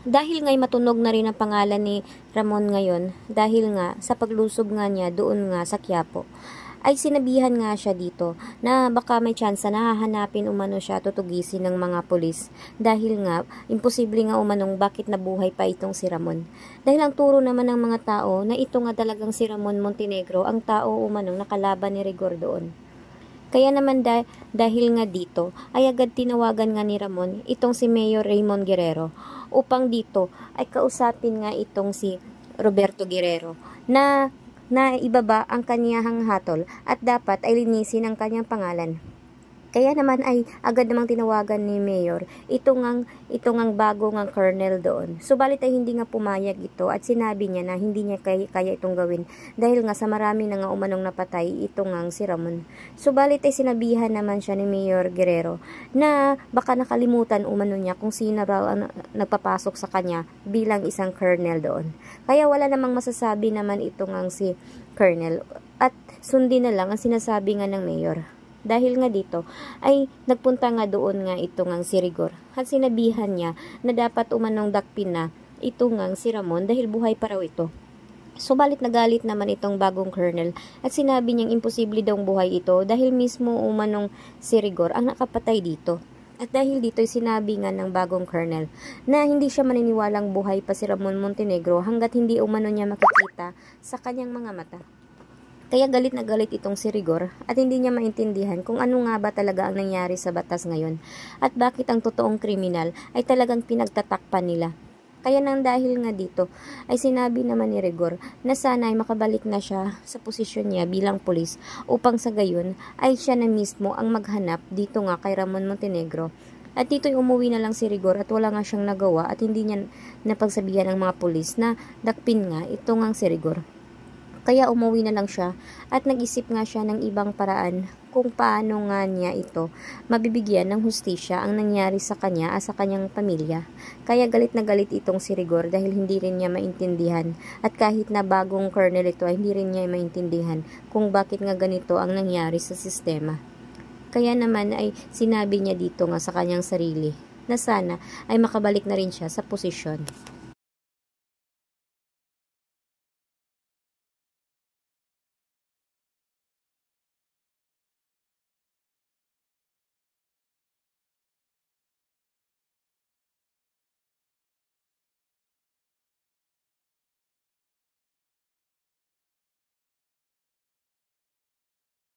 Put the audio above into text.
Dahil nga'y matunog na rin ang pangalan ni Ramon ngayon, dahil nga sa paglusob nga niya doon nga sa Quiapo, ay sinabihan nga siya dito na baka may tsansa na hahanapin umano siya, tutugisin ng mga pulis. Dahil nga, imposible nga umanong bakit nabuhay pa itong si Ramon. Dahil ang turo naman ng mga tao na ito nga talagang si Ramon Montenegro, ang tao umanong nakalaban ni Rigor doon. Kaya naman dahil nga dito, ay agad tinawagan nga ni Ramon itong si Mayor Raymond Guerrero upang dito ay kausapin nga itong si Roberto Guerrero na ibaba ang kanyang hatol at dapat ay linisin ang kanyang pangalan. Kaya naman ay agad namang tinawagan ni Mayor itong bago ngang colonel doon. Subalit ay hindi nga pumayag ito at sinabi niya na hindi niya kaya itong gawin dahil nga sa marami na nga umanong napatay itong ngang si Ramon. Subalit ay sinabihan naman siya ni Mayor Guerrero na baka nakalimutan umano niya kung sino raw ang nagpapasok sa kanya bilang isang colonel doon. Kaya wala namang masasabi naman itong ngang si colonel at sundin na lang ang sinasabi nga ng Mayor. Dahil nga dito, ay nagpunta nga doon nga ito ngang si Rigor. At sinabihan niya na dapat umanong dakpin na ito ngang si Ramon dahil buhay pa raw ito. Subalit nagalit naman itong bagong colonel at sinabi niyang imposible daw buhay ito dahil mismo umanong si Rigor ang nakapatay dito. At dahil dito ay sinabi nga ng bagong colonel na hindi siya maniniwalang buhay pa si Ramon Montenegro hanggat hindi umano niya makikita sa kanyang mga mata. Kaya galit na galit itong si Rigor at hindi niya maintindihan kung ano nga ba talaga ang nangyari sa batas ngayon at bakit ang totoong kriminal ay talagang pinagtatakpan nila. Kaya nang dahil nga dito ay sinabi naman ni Rigor na sana ay makabalik na siya sa posisyon niya bilang pulis upang sa gayon ay siya na mismo ang maghanap dito nga kay Ramon Montenegro. At dito'y umuwi na lang si Rigor at wala nga siyang nagawa at hindi niya napagsabihan ng mga pulis na dakpin nga ito nga si Rigor. Kaya umuwi na lang siya at nag-isip nga siya ng ibang paraan kung paano nga niya ito mabibigyan ng hustisya ang nangyari sa kanya at sa kanyang pamilya. Kaya galit na galit itong si Rigor dahil hindi rin niya maintindihan at kahit na bagong colonel ito ay hindi rin niya maintindihan kung bakit nga ganito ang nangyari sa sistema. Kaya naman ay sinabi niya dito nga sa kanyang sarili na sana ay makabalik na rin siya sa posisyon.